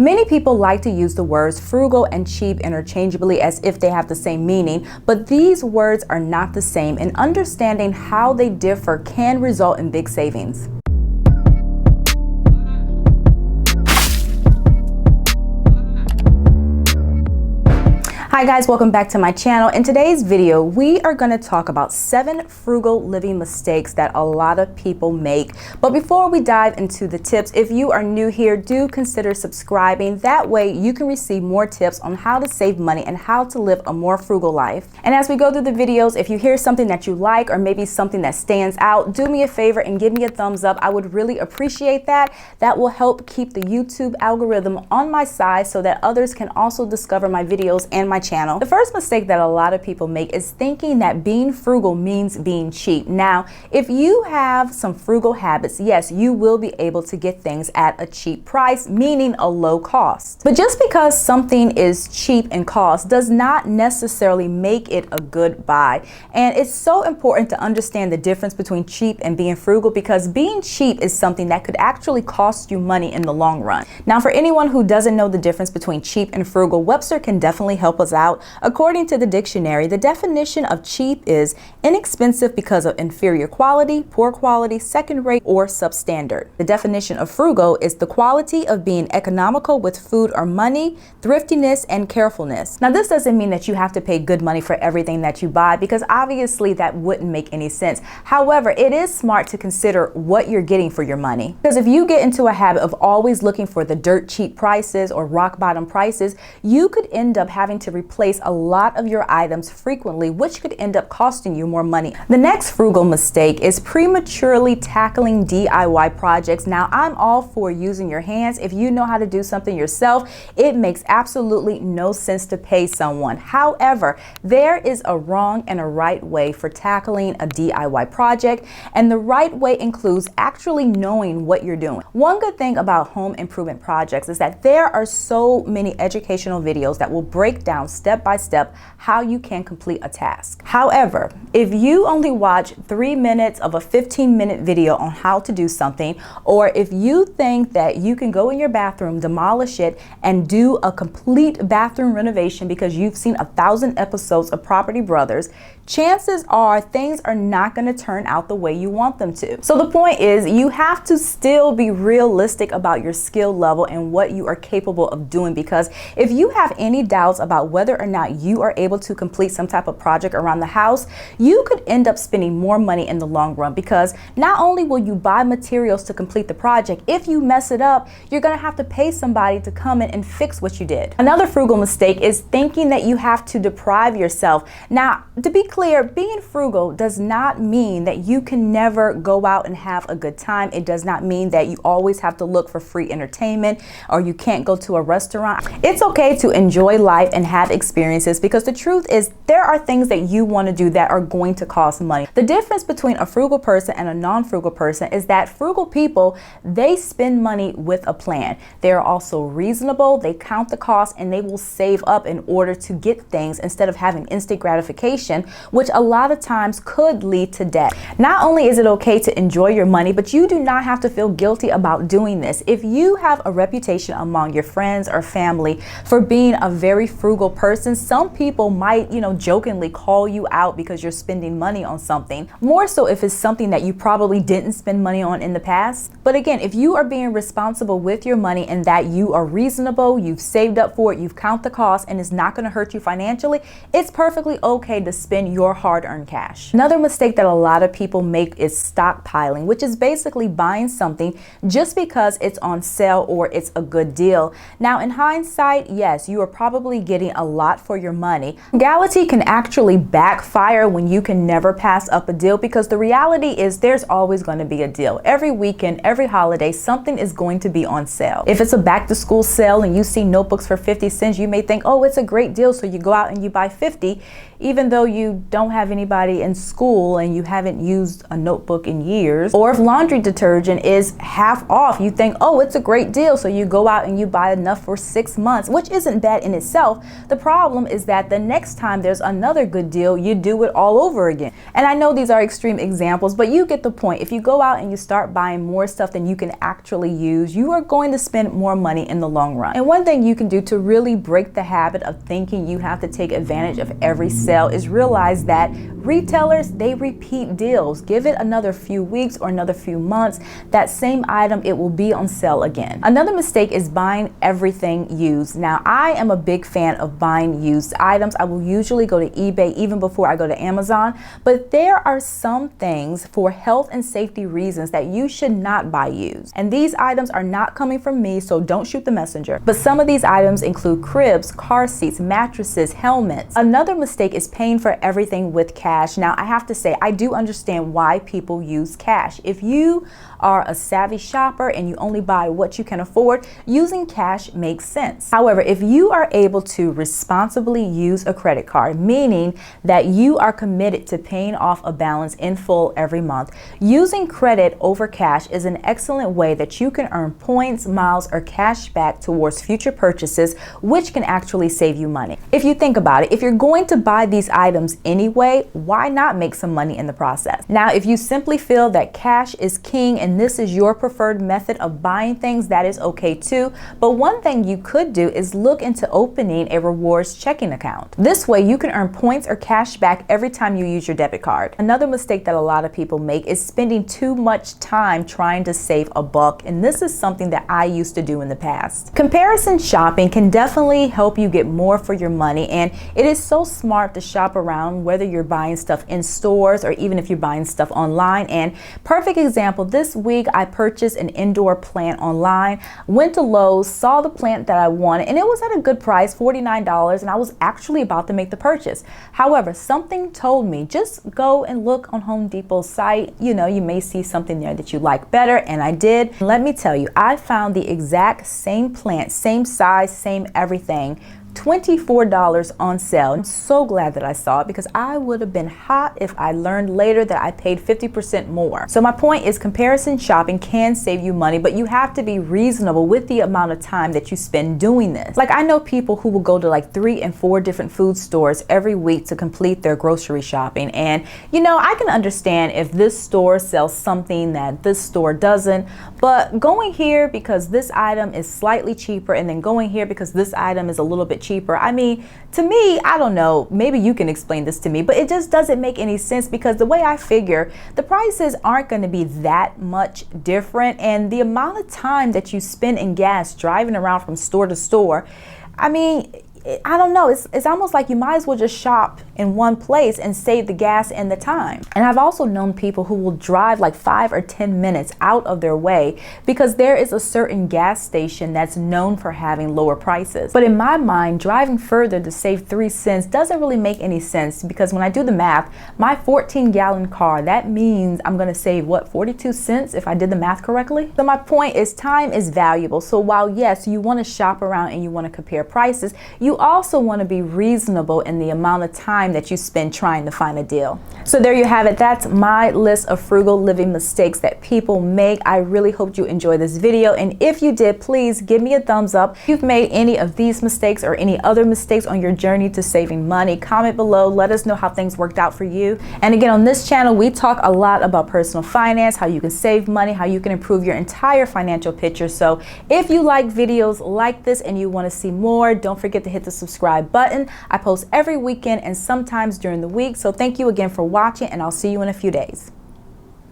Many people like to use the words frugal and cheap interchangeably as if they have the same meaning, but these words are not the same, and understanding how they differ can result in big savings. Hi guys, welcome back to my channel. In today's video, we are going to talk about 7 frugal living mistakes that a lot of people make. But before we dive into the tips, if you are new here, do consider subscribing. That way you can receive more tips on how to save money and how to live a more frugal life. And as we go through the videos, if you hear something that you like or maybe something that stands out, do me a favor and give me a thumbs up. I would really appreciate that. That will help keep the YouTube algorithm on my side so that others can also discover my videos and my channel. The first mistake that a lot of people make is thinking that being frugal means being cheap. Now, if you have some frugal habits, yes, you will be able to get things at a cheap price, meaning a low cost. But just because something is cheap in cost does not necessarily make it a good buy. And it's so important to understand the difference between cheap and being frugal, because being cheap is something that could actually cost you money in the long run. Now, for anyone who doesn't know the difference between cheap and frugal, Webster can definitely help us out. According to the dictionary, the definition of cheap is inexpensive because of inferior quality, poor quality, second rate, or substandard. The definition of frugal is the quality of being economical with food or money, thriftiness, and carefulness. Now, this doesn't mean that you have to pay good money for everything that you buy, because obviously that wouldn't make any sense. However, it is smart to consider what you're getting for your money. Because if you get into a habit of always looking for the dirt cheap prices or rock bottom prices, you could end up having to replace a lot of your items frequently, which could end up costing you more money. The next frugal mistake is prematurely tackling DIY projects. Now, I'm all for using your hands. If you know how to do something yourself, it makes absolutely no sense to pay someone. However, there is a wrong and a right way for tackling a DIY project, and the right way includes actually knowing what you're doing. One good thing about home improvement projects is that there are so many educational videos that will break down step by step how you can complete a task. However, if you only watch 3 minutes of a 15-minute video on how to do something, or if you think that you can go in your bathroom, demolish it, and do a complete bathroom renovation because you've seen 1,000 episodes of Property Brothers, chances are things are not going to turn out the way you want them to. So the point is, you have to still be realistic about your skill level and what you are capable of doing, because if you have any doubts about whether or not you are able to complete some type of project around the house, you could end up spending more money in the long run, because not only will you buy materials to complete the project, if you mess it up, you're going to have to pay somebody to come in and fix what you did. Another frugal mistake is thinking that you have to deprive yourself. Now, to be clear, being frugal does not mean that you can never go out and have a good time. It does not mean that you always have to look for free entertainment or you can't go to a restaurant. It's okay to enjoy life and have experiences, because the truth is there are things that you want to do that are going to cost money. The difference between a frugal person and a non-frugal person is that frugal people, they spend money with a plan. They're also reasonable, they count the cost, and they will save up in order to get things instead of having instant gratification, which a lot of times could lead to debt. Not only is it okay to enjoy your money, but you do not have to feel guilty about doing this. If you have a reputation among your friends or family for being a very frugal person, some people might, jokingly call you out because you're spending money on something, more so if it's something that you probably didn't spend money on in the past. But again, if you are being responsible with your money and that you are reasonable, you've saved up for it, you've counted the cost, and it's not going to hurt you financially, it's perfectly okay to spend your hard-earned cash. Another mistake that a lot of people make is stockpiling, which is basically buying something just because it's on sale or it's a good deal. Now, in hindsight, yes, you are probably getting a lot for your money. Frugality can actually backfire when you can never pass up a deal, because the reality is there's always going to be a deal. Every weekend, every holiday, something is going to be on sale. If it's a back-to-school sale and you see notebooks for 50 cents, you may think, oh, it's a great deal, so you go out and you buy 50. even though you don't have anybody in school and you haven't used a notebook in years. Or if laundry detergent is half off, you think, oh, it's a great deal, so you go out and you buy enough for 6 months, which isn't bad in itself. The problem is that the next time there's another good deal, you do it all over again. And I know these are extreme examples, but you get the point. If you go out and you start buying more stuff than you can actually use, you are going to spend more money in the long run. And one thing you can do to really break the habit of thinking you have to take advantage of every sale is realize that retailers, they repeat deals. Give it another few weeks or another few months, that same item, it will be on sale again. Another mistake is buying everything used. Now, I am a big fan of buying used items. I will usually go to eBay even before I go to Amazon, but there are some things for health and safety reasons that you should not buy used. And these items are not coming from me, so don't shoot the messenger. But some of these items include cribs, car seats, mattresses, helmets. Another mistake is paying for everything with cash. Now, I have to say, I do understand why people use cash. If you are a savvy shopper and you only buy what you can afford, using cash makes sense. However, if you are able to responsibly use a credit card, meaning that you are committed to paying off a balance in full every month, using credit over cash is an excellent way that you can earn points, miles, or cash back towards future purchases, which can actually save you money. If you think about it, if you're going to buy these items anyway, why not make some money in the process? Now, if you simply feel that cash is king and this is your preferred method of buying things, that is okay too. But one thing you could do is look into opening a rewards checking account. This way you can earn points or cash back every time you use your debit card. Another mistake that a lot of people make is spending too much time trying to save a buck, and this is something that I used to do in the past. Comparison shopping can definitely help you get more for your money, and it is so smart to shop around, whether you're buying stuff in stores or even if you're buying stuff online. And perfect example, this week I purchased an indoor plant online, went to Lowe's, saw the plant that I wanted, and it was at a good price, $49, and I was actually about to make the purchase. However, something told me, just go and look on Home Depot's site. You know, you may see something there that you like better, and I did. Let me tell you, I found the exact same plant, same size, same everything, $24 on sale. I'm so glad that I saw it because I would have been hot if I learned later that I paid 50% more. So my point is, comparison shopping can save you money, but you have to be reasonable with the amount of time that you spend doing this. Like, I know people who will go to like 3 and 4 different food stores every week to complete their grocery shopping. And you know, I can understand if this store sells something that this store doesn't, but going here because this item is slightly cheaper and then going here because this item is a little bit cheaper. I mean, to me, I don't know, maybe you can explain this to me, but it just doesn't make any sense because the way I figure, the prices aren't going to be that much different, and the amount of time that you spend in gas driving around from store to store, I mean, I don't know, it's almost like you might as well just shop in one place and save the gas and the time. And I've also known people who will drive like 5 or 10 minutes out of their way because there is a certain gas station that's known for having lower prices. But in my mind, driving further to save 3 cents doesn't really make any sense, because when I do the math, my 14-gallon car, that means I'm gonna save what, 42 cents if I did the math correctly? So my point is, time is valuable. So while yes, you wanna shop around and you wanna compare prices, you also wanna be reasonable in the amount of time that you spend trying to find a deal. So there you have it. That's my list of frugal living mistakes that people make. I really hope you enjoyed this video, and if you did, please give me a thumbs up. If you've made any of these mistakes or any other mistakes on your journey to saving money, comment below. Let us know how things worked out for you. And again, on this channel, we talk a lot about personal finance, how you can save money, how you can improve your entire financial picture. So if you like videos like this and you want to see more, don't forget to hit the subscribe button. I post every weekend and sometimes during the week. So thank you again for watching, and I'll see you in a few days.